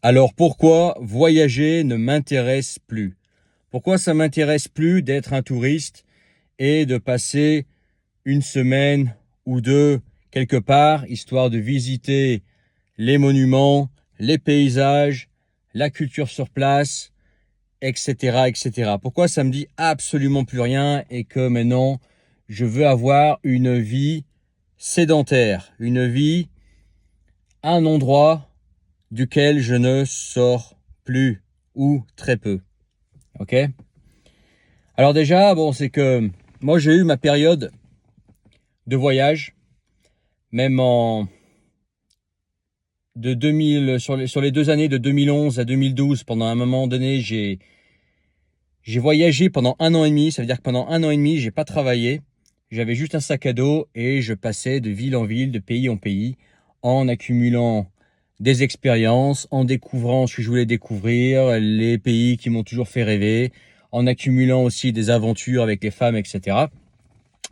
Alors pourquoi voyager ne m'intéresse plus? Pourquoi ça m'intéresse plus d'être un touriste et de passer une semaine ou deux quelque part, histoire de visiter les monuments, les paysages, la culture sur place, etc., etc. Pourquoi ça me dit absolument plus rien et que maintenant je veux avoir une vie sédentaire, une vie à un endroit duquel je ne sors plus ou très peu. Ok? Alors déjà, bon, c'est que moi j'ai eu ma période de voyage, même de 2000 sur les 2 années de 2011 à 2012. Pendant un moment donné, j'ai voyagé pendant 1 an et demi. Ça veut dire que pendant 1 an et demi, j'ai pas travaillé. J'avais juste un sac à dos et je passais de ville en ville, de pays en pays, en accumulant des expériences, en découvrant ce que je voulais découvrir, les pays qui m'ont toujours fait rêver, en accumulant aussi des aventures avec les femmes, etc.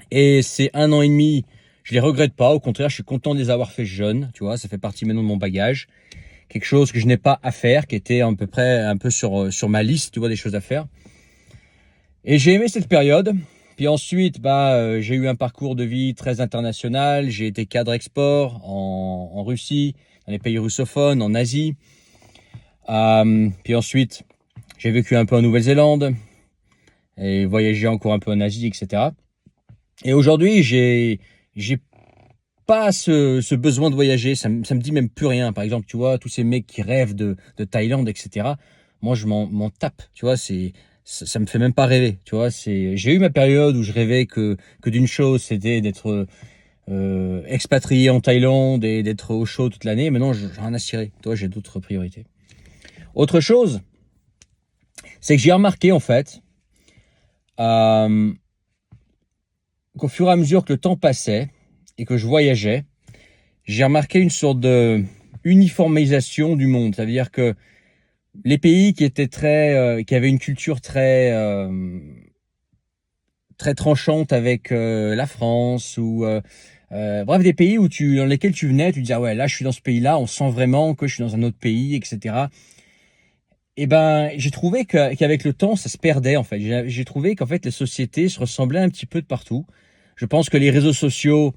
Et ces 1 an et demi, je les regrette pas. Au contraire, je suis content de les avoir fait jeunes. Tu vois, ça fait partie maintenant de mon bagage. Quelque chose que je n'ai pas à faire, qui était à peu près un peu sur ma liste, tu vois, des choses à faire. Et j'ai aimé cette période. Puis ensuite, j'ai eu un parcours de vie très international. J'ai été cadre export en Russie, dans les pays russophones, en Asie. Puis ensuite, j'ai vécu un peu en Nouvelle-Zélande et voyagé encore un peu en Asie, etc. Et aujourd'hui, j'ai pas ce besoin de voyager. Ça me dit même plus rien. Par exemple, tu vois, tous ces mecs qui rêvent de Thaïlande, etc. Moi, je m'en tape. Tu vois, ça me fait même pas rêver. Tu vois, j'ai eu ma période où je rêvais que d'une chose, c'était d'être expatrié en Thaïlande et d'être au chaud toute l'année. Maintenant, j'ai rien à cirer. Toi, j'ai d'autres priorités. Autre chose, c'est que j'ai remarqué en fait qu'au fur et à mesure que le temps passait et que je voyageais, j'ai remarqué une sorte de uniformisation du monde. Ça veut dire que les pays qui étaient qui avaient une culture très tranchante avec la France ou bref, des pays dans lesquels tu venais, tu disais ah ouais, là je suis dans ce pays-là, on sent vraiment que je suis dans un autre pays, etc. Et j'ai trouvé qu'avec le temps, ça se perdait en fait. J'ai trouvé qu'en fait les sociétés se ressemblaient un petit peu de partout. Je pense que les réseaux sociaux,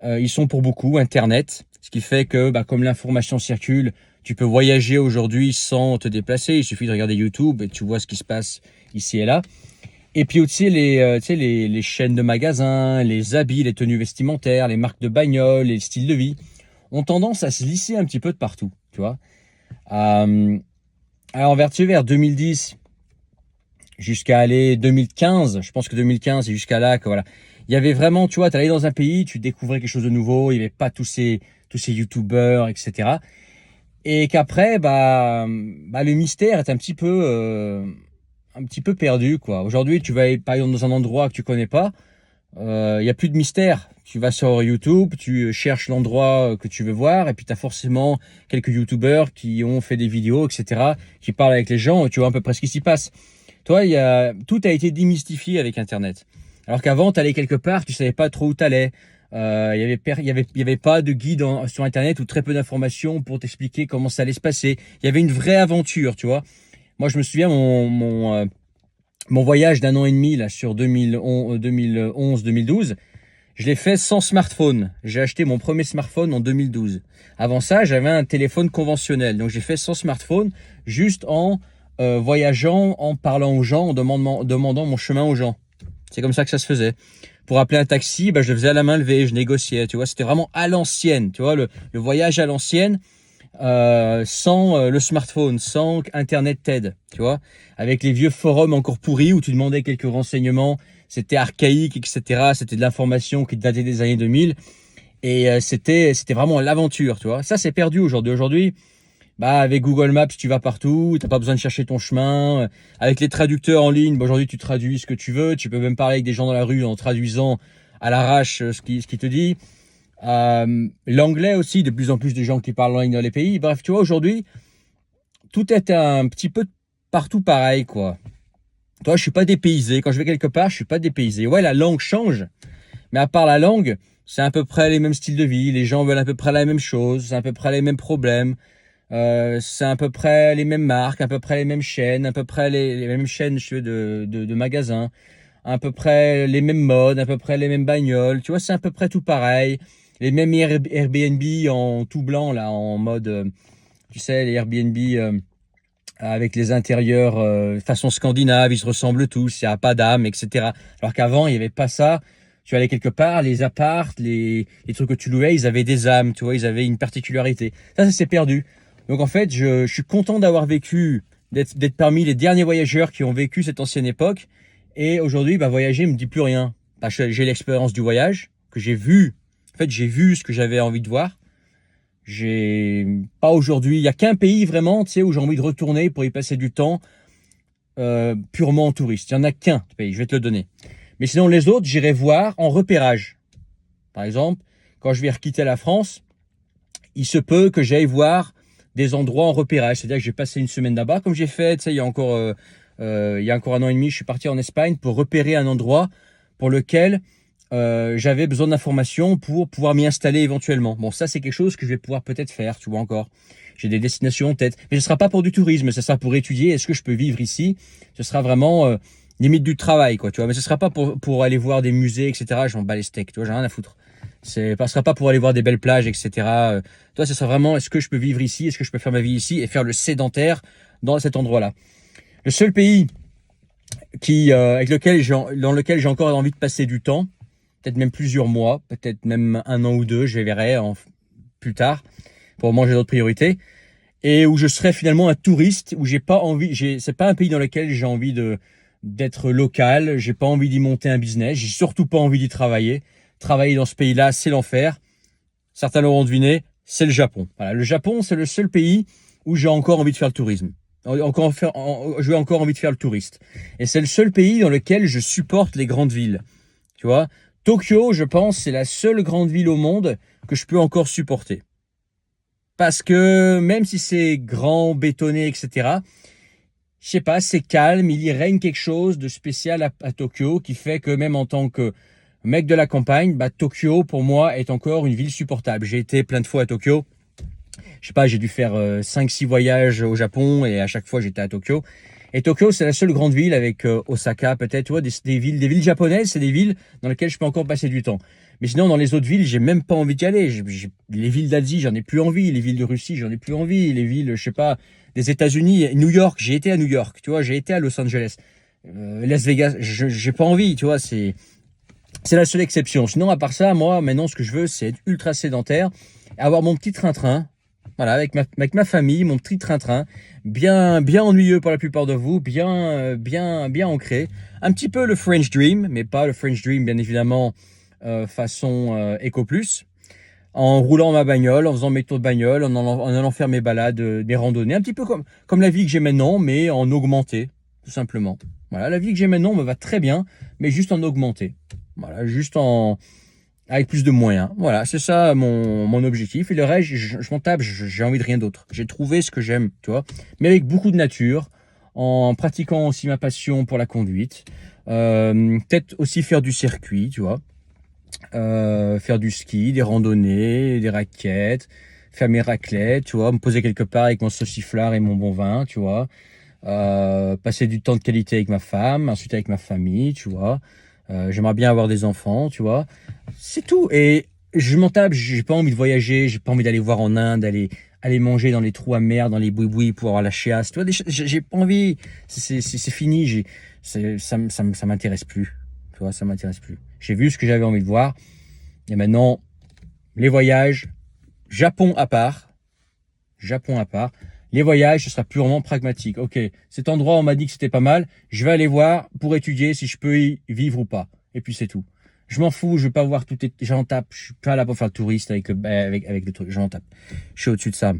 ils sont pour beaucoup, Internet, ce qui fait que comme l'information circule, tu peux voyager aujourd'hui sans te déplacer. Il suffit de regarder YouTube et tu vois ce qui se passe ici et là. Et puis aussi tu sais, les chaînes de magasins, les habits, les tenues vestimentaires, les marques de bagnoles, les styles de vie ont tendance à se lisser un petit peu de partout, tu vois. Alors vers 2010 jusqu'à aller 2015, je pense que 2015 et jusqu'à là, que voilà, il y avait vraiment, tu vois, tu allais dans un pays, tu découvrais quelque chose de nouveau, il n'y avait pas tous ces youtubeurs, etc. Et qu'après, le mystère est un petit peu perdu, quoi. Aujourd'hui, tu vas par exemple dans un endroit que tu connais pas, il y a plus de mystère. Tu vas sur YouTube, tu cherches l'endroit que tu veux voir, et puis tu as forcément quelques youtubeurs qui ont fait des vidéos, etc., qui parlent avec les gens, et tu vois à peu près ce qui s'y passe. Toi, tout a été démystifié avec Internet. Alors qu'avant, tu allais quelque part, tu savais pas trop où tu allais. Il y avait pas de guide sur Internet ou très peu d'informations pour t'expliquer comment ça allait se passer. Il y avait une vraie aventure, tu vois. Moi, je me souviens, mon voyage d'1 an et demi là, sur 2011-2012, je l'ai fait sans smartphone. J'ai acheté mon premier smartphone en 2012. Avant ça, j'avais un téléphone conventionnel. Donc, j'ai fait sans smartphone, juste en voyageant, en parlant aux gens, en demandant mon chemin aux gens. C'est comme ça que ça se faisait. Pour appeler un taxi, je le faisais à la main levée, je négociais. Tu vois, c'était vraiment à l'ancienne. Tu vois, le voyage à l'ancienne, sans le smartphone, sans Internet TED, tu vois, avec les vieux forums encore pourris où tu demandais quelques renseignements, c'était archaïque, etc. C'était de l'information qui datait des années 2000 et c'était vraiment l'aventure, tu vois. Ça, c'est perdu aujourd'hui. Aujourd'hui, avec Google Maps, tu vas partout, t'as pas besoin de chercher ton chemin. Avec les traducteurs en ligne, aujourd'hui, tu traduis ce que tu veux. Tu peux même parler avec des gens dans la rue en traduisant à l'arrache ce qui te dit. L'anglais aussi, de plus en plus de gens qui parlent en ligne dans les pays. Bref, tu vois, aujourd'hui, tout est un petit peu partout pareil, quoi. Toi, je suis pas dépaysé. Quand je vais quelque part, je suis pas dépaysé. Ouais, la langue change, mais à part la langue, c'est à peu près les mêmes styles de vie. Les gens veulent à peu près la même chose, c'est à peu près les mêmes problèmes. C'est à peu près les mêmes marques, à peu près les mêmes chaînes, à peu près les mêmes chaînes de magasins, à peu près les mêmes modes, à peu près les mêmes bagnoles. Tu vois, c'est à peu près tout pareil. Les mêmes Airbnb en tout blanc, là, en mode, tu sais, les Airbnb avec les intérieurs façon scandinave, ils se ressemblent tous, il n'y a pas d'âme, etc. Alors qu'avant, il n'y avait pas ça. Tu allais quelque part, les appartes, les trucs que tu louais, ils avaient des âmes, tu vois, ils avaient une particularité. Ça s'est perdu. Donc en fait, je suis content d'avoir vécu, d'être parmi les derniers voyageurs qui ont vécu cette ancienne époque. Et aujourd'hui, bah, voyager me dit plus rien. Bah, j'ai l'expérience du voyage, que j'ai vu. En fait, j'ai vu ce que j'avais envie de voir. J'ai pas aujourd'hui, il y a qu'un pays vraiment, tu sais, où j'ai envie de retourner pour y passer du temps purement en touriste. Il y en a qu'un pays, je vais te le donner. Mais sinon les autres, j'irai voir en repérage. Par exemple, quand je vais quitter la France, il se peut que j'aille voir des endroits en repérage. C'est-à-dire que j'ai passé une semaine là-bas, comme j'ai fait, tu sais, il y a encore un an et demi, je suis parti en Espagne pour repérer un endroit pour lequel j'avais besoin d'informations pour pouvoir m'y installer éventuellement. Bon, ça, c'est quelque chose que je vais pouvoir peut-être faire, tu vois encore. J'ai des destinations en tête. Mais ce ne sera pas pour du tourisme, ce sera pour étudier est-ce que je peux vivre ici. Ce sera vraiment limite du travail, quoi, tu vois. Mais ce ne sera pas pour aller voir des musées, etc. Je m'en bats les steaks, tu vois, j'ai rien à foutre. Ce sera pas pour aller voir des belles plages, etc. Toi, ce sera vraiment est-ce que je peux vivre ici, est-ce que je peux faire ma vie ici et faire le sédentaire dans cet endroit-là. Le seul pays dans lequel j'ai encore envie de passer du temps, peut-être même plusieurs mois, peut-être même un an ou deux, je verrai plus tard, pour manger d'autres priorités, et où je serai finalement un touriste, où j'ai pas envie, c'est pas un pays dans lequel j'ai envie d'être local, j'ai pas envie d'y monter un business, j'ai surtout pas envie d'y travailler. Travailler dans ce pays-là, c'est l'enfer. Certains l'auront deviné, c'est le Japon. Voilà, le Japon, c'est le seul pays où j'ai encore envie de faire le tourisme. J'ai encore envie de faire le touriste. Et c'est le seul pays dans lequel je supporte les grandes villes. Tu vois, Tokyo, je pense, c'est la seule grande ville au monde que je peux encore supporter. Parce que même si c'est grand, bétonné, etc., je sais pas, c'est calme, il y règne quelque chose de spécial à Tokyo qui fait que même en tant que mec de la campagne, bah, Tokyo, pour moi, est encore une ville supportable. J'ai été plein de fois à Tokyo. Je sais pas, j'ai dû faire 5-6 voyages au Japon et à chaque fois, j'étais à Tokyo. Et Tokyo, c'est la seule grande ville avec Osaka, peut-être, tu vois, des villes japonaises, c'est des villes dans lesquelles je peux encore passer du temps. Mais sinon, dans les autres villes, j'ai même pas envie d'y aller. Les villes d'Asie, j'en ai plus envie. Les villes de Russie, j'en ai plus envie. Les villes, je sais pas, des États-Unis, New York, j'ai été à New York, tu vois, j'ai été à Los Angeles. Las Vegas, j'ai pas envie, tu vois, c'est la seule exception. Sinon, à part ça, moi, maintenant, ce que je veux, c'est être ultra sédentaire, avoir mon petit train-train, voilà, avec ma famille, mon petit train-train, bien ennuyeux pour la plupart de vous, bien ancré. Un petit peu le French Dream, mais pas le French Dream, bien évidemment, façon Eco Plus. En roulant ma bagnole, en faisant mes tours de bagnole, en allant faire mes balades, mes randonnées, un petit peu comme la vie que j'ai maintenant, mais en augmenté, tout simplement. Voilà, la vie que j'ai maintenant me va très bien, mais juste en augmenté. Voilà, avec plus de moyens. Voilà, c'est ça mon objectif. Et le reste, je m'en tape, j'ai envie de rien d'autre. J'ai trouvé ce que j'aime, tu vois. Mais avec beaucoup de nature, en pratiquant aussi ma passion pour la conduite. Peut-être aussi faire du circuit, tu vois. Faire du ski, des randonnées, des raquettes, faire mes raclettes, tu vois. Me poser quelque part avec mon sauciflard et mon bon vin, tu vois. Passer du temps de qualité avec ma femme, ensuite avec ma famille, tu vois. J'aimerais bien avoir des enfants, tu vois. C'est tout. Et je m'en tape, j'ai pas envie de voyager, j'ai pas envie d'aller voir en Inde, aller manger dans les trous à mer, dans les boui-boui pour avoir la chiasse. Tu vois, j'ai pas envie. C'est fini. Ça m'intéresse plus. Tu vois, ça m'intéresse plus. J'ai vu ce que j'avais envie de voir. Et maintenant, les voyages, Japon à part. Japon à part. Les voyages, ce sera purement pragmatique. Ok, cet endroit, on m'a dit que c'était pas mal. Je vais aller voir pour étudier si je peux y vivre ou pas. Et puis c'est tout. Je m'en fous, je veux pas voir tout. J'en tape. Je suis pas là pour faire le touriste avec le truc. J'en tape. Je suis au-dessus de ça.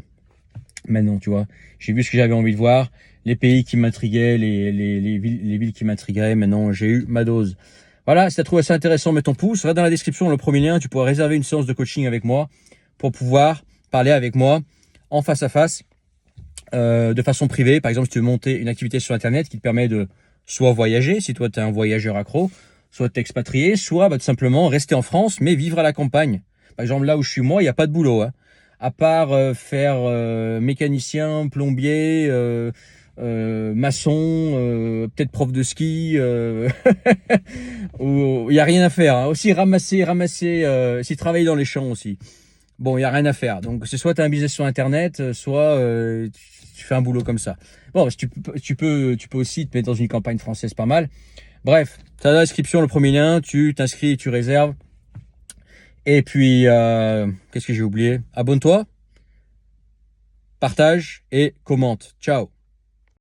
Maintenant, tu vois, j'ai vu ce que j'avais envie de voir. Les pays qui m'intriguaient, les villes qui m'intriguaient. Maintenant, j'ai eu ma dose. Voilà, si tu as trouvé ça intéressant, mets ton pouce. Va dans la description, le premier lien. Tu pourras réserver une séance de coaching avec moi pour pouvoir parler avec moi en face à face. De façon privée. Par exemple, si tu veux monter une activité sur Internet qui te permet de soit voyager, si toi tu es un voyageur accro, soit t'expatrier, soit tout simplement rester en France, mais vivre à la campagne. Par exemple, là où je suis moi, il n'y a pas de boulot. Hein. à part faire mécanicien, plombier, maçon, peut-être prof de ski, où il n'y a rien à faire. Hein. Aussi ramasser, aussi travailler dans les champs aussi. Bon, il n'y a rien à faire. Donc, c'est soit tu as un business sur Internet, soit tu fais un boulot comme ça. Bon, tu peux aussi te mettre dans une campagne française pas mal. Bref, tu as la description, le premier lien, tu t'inscris, tu réserves. Et puis, qu'est-ce que j'ai oublié? Abonne-toi, partage et commente. Ciao.